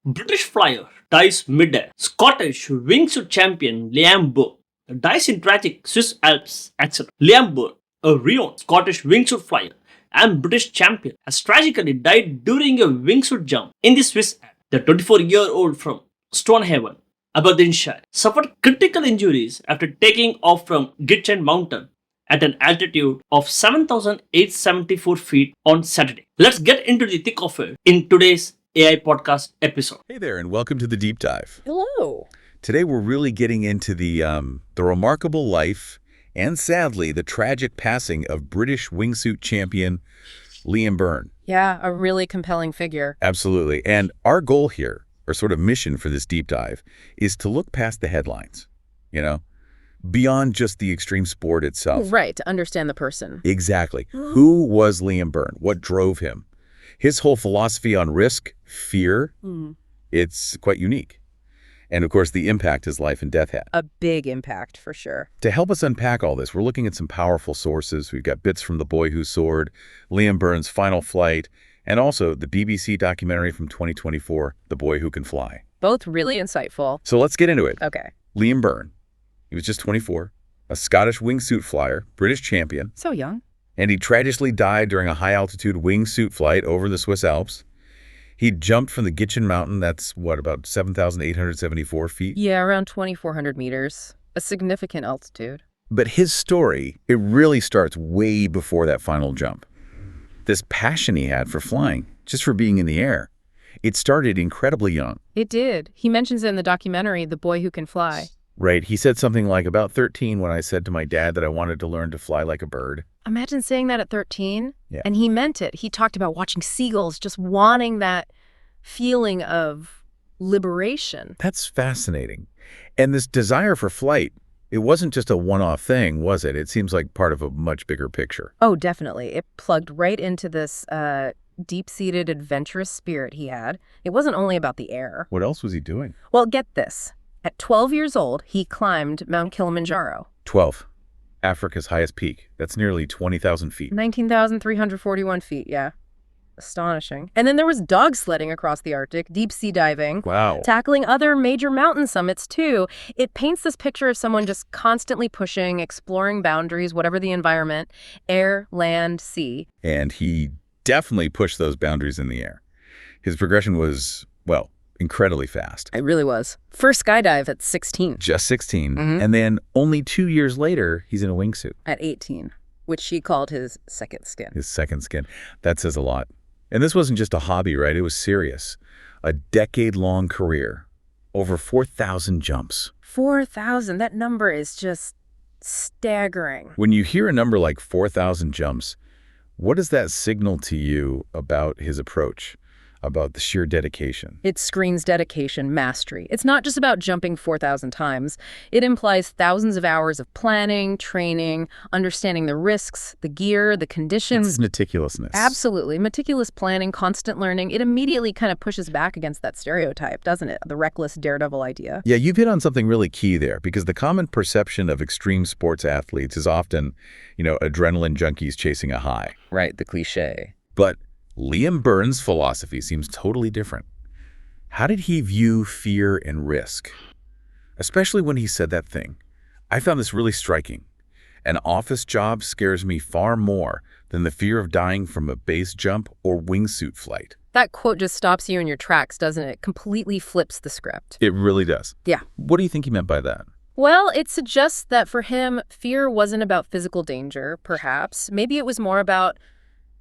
British flyer dies mid-air. Scottish wingsuit champion Liam Byrne dies in tragic Swiss Alps accident. Liam Byrne, a renowned Scottish wingsuit flyer and British champion, has tragically died during a wingsuit jump in the Swiss Alps. The 24-year-old from Stonehaven, Aberdeenshire, suffered critical injuries after taking off from Gitchen Mountain at an altitude of 7,874 feet on Saturday. Let's get into the thick of it in today's AI podcast episode. Hey there, and welcome to the Deep Dive. Hello. Today we're really getting into the remarkable life and, sadly, the tragic passing of British wingsuit champion Liam Byrne. Yeah, a really compelling figure. Absolutely. And our goal here, or sort of mission for this deep dive, is to look past the headlines, beyond just the extreme sport itself. Right, to understand the person. Exactly. Who was Liam Byrne? What drove him? His whole philosophy on risk, fear, it's quite unique. And, of course, the impact his life and death had. A big impact, for sure. To help us unpack all this, we're looking at some powerful sources. We've got bits from The Boy Who Soared, Liam Byrne's Final Flight, and also the BBC documentary from 2024, The Boy Who Can Fly. Both really insightful. So let's get into it. Okay. Liam Byrne. He was just 24, a Scottish wingsuit flyer, British champion, So young. and he tragically died during a high-altitude wingsuit flight over the Swiss Alps. He jumped from the Gitchen Mountain, that's, about 7,874 feet? Yeah, around 2,400 meters. A significant altitude. But his story, it really starts way before that final jump. This passion he had for flying, just for being in the air, it started incredibly young. It did. He mentions it in the documentary, The Boy Who Can Fly. Right, he said something like, about 13 when I said to my dad that I wanted to learn to fly like a bird. Imagine saying that at 13. Yeah. And he meant it. He talked about watching seagulls, just wanting that feeling of liberation. That's fascinating. And this desire for flight, it wasn't just a one-off thing, was it? It seems like part of a much bigger picture. Oh, definitely. It plugged right into this deep-seated adventurous spirit he had. It wasn't only about the air. What else was he doing? Well, get this. At 12 years old, he climbed Mount Kilimanjaro. 12. Africa's highest peak. That's nearly 20,000 feet. 19,341 feet, yeah. Astonishing. And then there was dog sledding across the Arctic, deep-sea diving. Wow. Tackling other major mountain summits, too. It paints this picture of someone just constantly pushing, exploring boundaries, whatever the environment, air, land, sea. And he definitely pushed those boundaries in the air. His progression was, incredibly fast. It really was. First skydive at 16. Just 16. And then only 2 years later, he's in a wingsuit. At 18, which she called his second skin. His second skin. That says a lot. And this wasn't just a hobby, right? It was serious. A decade-long career. Over 4,000 jumps. 4,000. That number is just staggering. When you hear a number like 4,000 jumps, what does that signal to you about his approach? About the sheer dedication? It screams dedication, mastery. It's not just about jumping 4,000 times. It implies thousands of hours of planning, training, understanding the risks, the gear, the conditions. It's meticulousness. Absolutely. Meticulous planning, constant learning. It immediately kind of pushes back against that stereotype, doesn't it? The reckless daredevil idea. Yeah, you've hit on something really key there, because the common perception of extreme sports athletes is often, adrenaline junkies chasing a high. Right, the cliche. But Liam Byrne's philosophy seems totally different. How did he view fear and risk? Especially when he said that thing. I found this really striking. An office job scares me far more than the fear of dying from a base jump or wingsuit flight. That quote just stops you in your tracks, doesn't it? Completely flips the script. It really does. Yeah. What do you think he meant by that? Well, it suggests that for him, fear wasn't about physical danger, perhaps. Maybe it was more about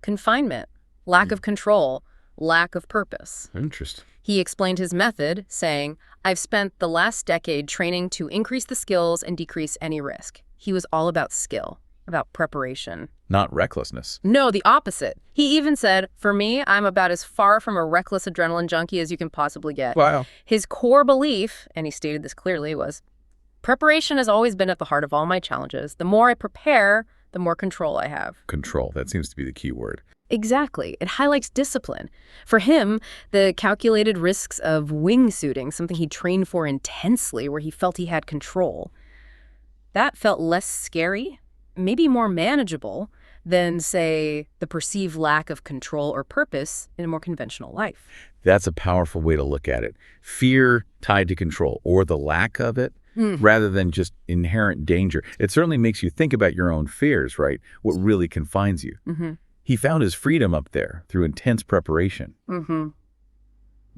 confinement. Lack of control, lack of purpose. Interesting. He explained his method, saying, I've spent the last decade training to increase the skills and decrease any risk. He was all about skill, about preparation. Not recklessness. No, the opposite. He even said, for me, I'm about as far from a reckless adrenaline junkie as you can possibly get. Wow. His core belief, and he stated this clearly, was, preparation has always been at the heart of all my challenges. The more I prepare, the more control I have. Control. That seems to be the key word. Exactly. It highlights discipline. For him, the calculated risks of wingsuiting, something he trained for intensely, where he felt he had control, that felt less scary, maybe more manageable than, say, the perceived lack of control or purpose in a more conventional life. That's a powerful way to look at it. Fear tied to control, or the lack of it, rather than just inherent danger. It certainly makes you think about your own fears, right? What really confines you. He found his freedom up there through intense preparation.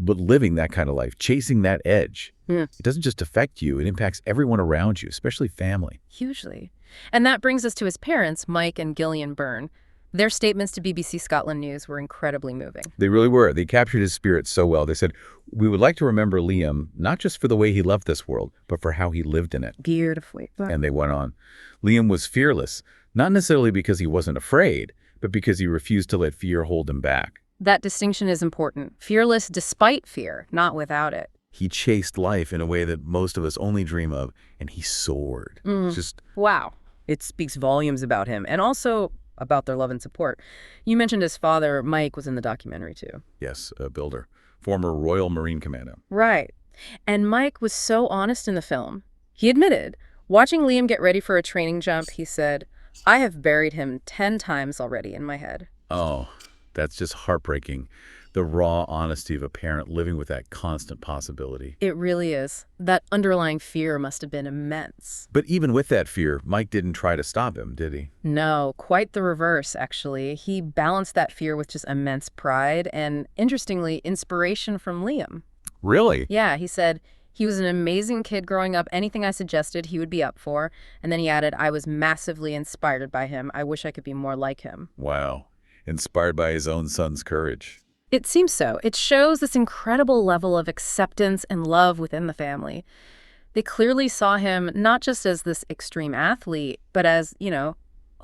But living that kind of life, chasing that edge, it doesn't just affect you, it impacts everyone around you, especially family. Hugely. And that brings us to his parents, Mike and Gillian Byrne. Their statements to BBC Scotland News were incredibly moving. They really were. They captured his spirit so well. They said, "We would like to remember Liam, not just for the way he loved this world, but for how he lived in it." Beautifully. And they went on. Liam was fearless, not necessarily because he wasn't afraid, but because he refused to let fear hold him back. That distinction is important. Fearless despite fear, not without it. He chased life in a way that most of us only dream of, and he soared. Just Wow. It speaks volumes about him, and also about their love and support. You mentioned his father, Mike, was in the documentary too. yes, a builder, former Royal Marine Commando. Right. And Mike was so honest in the film. He admitted, watching Liam get ready for a training jump, he said, "I have buried him 10 times already in my head." Oh, that's just heartbreaking. The raw honesty of a parent living with that constant possibility. It really is. That underlying fear must have been immense. But even with that fear, Mike didn't try to stop him, did he? No, quite the reverse, actually. He balanced that fear with just immense pride and, interestingly, inspiration from Liam. Really? Yeah, he said, "He was an amazing kid growing up. Anything I suggested, he would be up for." And then he added, "I was massively inspired by him. I wish I could be more like him." Wow. Inspired by his own son's courage. It seems so. It shows this incredible level of acceptance and love within the family. They clearly saw him not just as this extreme athlete, but as, a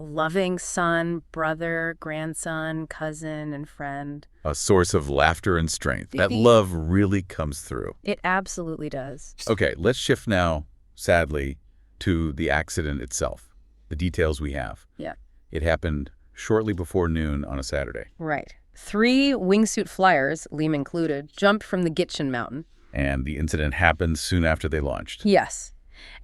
loving son, brother, grandson, cousin, and friend. A source of laughter and strength. That love really comes through. It absolutely does. Okay, let's shift now, sadly, to the accident itself, the details we have. Yeah. It happened shortly before noon on a Saturday. Right. 3 wingsuit flyers, Liam included, jumped from the Gitchen Mountain. And the incident happened soon after they launched. Yes.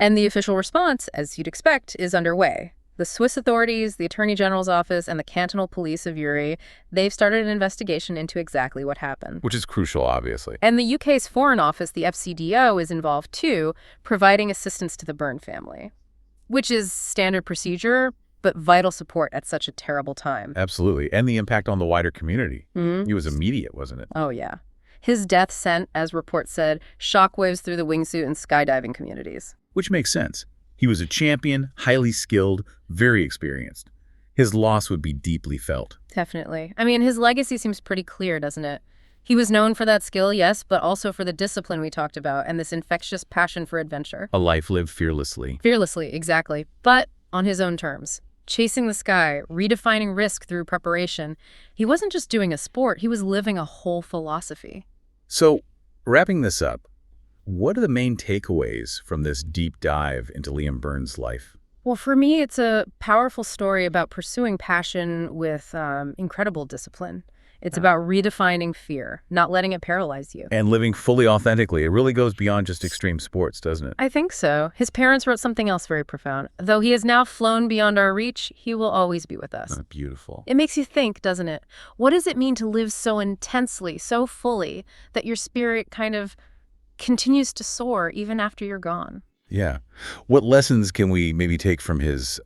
And the official response, as you'd expect, is underway. The Swiss authorities, the Attorney General's office, and the cantonal police of Uri, they've started an investigation into exactly what happened. Which is crucial, obviously. And the UK's Foreign Office, the FCDO, is involved too, providing assistance to the Byrne family, which is standard procedure, but vital support at such a terrible time. Absolutely. And the impact on the wider community. It was immediate, wasn't it? Oh, yeah. His death sent, as reports said, shockwaves through the wingsuit and skydiving communities. Which makes sense. He was a champion, highly skilled, very experienced. His loss would be deeply felt. Definitely. I mean, his legacy seems pretty clear, doesn't it? He was known for that skill, yes, but also for the discipline we talked about and this infectious passion for adventure. A life lived fearlessly. Fearlessly, exactly. But on his own terms. Chasing the sky, redefining risk through preparation. He wasn't just doing a sport, he was living a whole philosophy. So, wrapping this up, what are the main takeaways from this deep dive into Liam Byrne's life? Well, for me, it's a powerful story about pursuing passion with incredible discipline. It's about redefining fear, not letting it paralyze you. And living fully authentically. It really goes beyond just extreme sports, doesn't it? I think so. His parents wrote something else very profound. Though he has now flown beyond our reach, he will always be with us. Beautiful. It makes you think, doesn't it? What does it mean to live so intensely, so fully, that your spirit kind of continues to soar even after you're gone? Yeah. What lessons can we maybe take from his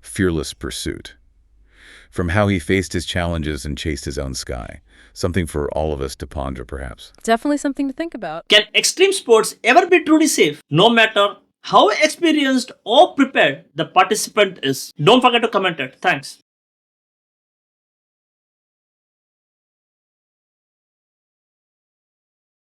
fearless pursuit? From how he faced his challenges and chased his own sky? Something for all of us to ponder, perhaps. Definitely something to think about. Can extreme sports ever be truly safe, no matter how experienced or prepared the participant is? Don't forget to comment it. Thanks.